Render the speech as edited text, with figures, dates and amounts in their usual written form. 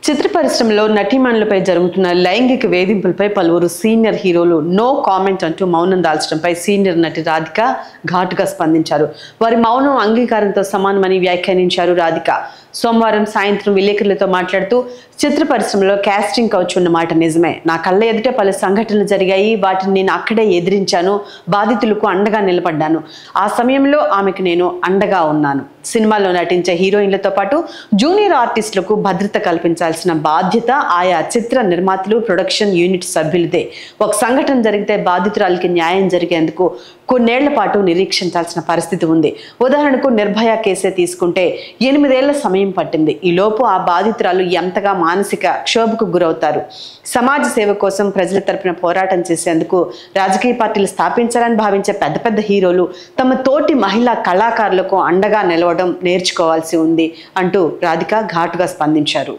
చిత్ర పరిశ్రమలో నటీమణులపై జరుగుతున్న లైంగిక వేధింపులపై పలువురు సీనియర్ హీరోలు నో కామెంట్ అంటూ మౌనం దాల్చడంపై సీనియర్ నటి రాధిక ఘాటుగా స్పందించారు. వారి మౌనం అంగీకారంతో సమానమని వ్యాఖ్యానించారు రాధిక. సోమవారం సాయంత్రం విలేకరులతో మాట్లాడుతూ చిత్ర పరిశ్రమలో కాస్టింగ్ కౌచ్ ఉన్న మాట నిజమే. నా కళ్ళ ఎదుట పలు సంఘటనలు జరిగాయి. వాటిని నేను అక్కడే ఎదిరించాను. బాధితులకు అండగా నిలబడ్డాను. ఆ సమయంలో ఆమెకు నేను అండగా ఉన్నాను. సినిమాల్లో నటించే హీరోయిన్లతో పాటు జూనియర్ ఆర్టిస్టులకు భద్రత కల్పించాల్సిన బాధ్యత ఆయా చిత్ర నిర్మాతలు, ప్రొడక్షన్ యూనిట్ సభ్యులదే. ఒక సంఘటన జరిగితే బాధితురాలకి న్యాయం జరిగేందుకు కొన్నేళ్ల పాటు నిరీక్షించాల్సిన పరిస్థితి ఉంది. ఉదాహరణకు నిర్భయ కేసే తీసుకుంటే 8 ఏళ్ల సమయం పట్టింది. ఈ లోపు ఆ బాధితురాలు ఎంతగా మానసిక క్షోభకు గురవుతారు. సమాజ సేవ కోసం ప్రజల తరపున పోరాటం చేసేందుకు రాజకీయ పార్టీలు స్థాపించాలని భావించే పెద్ద పెద్ద హీరోలు తమ తోటి మహిళా కళాకారులకు అండగా నిలవడం నేర్చుకోవాల్సి ఉంది అంటూ రాధిక ఘాటుగా స్పందించారు.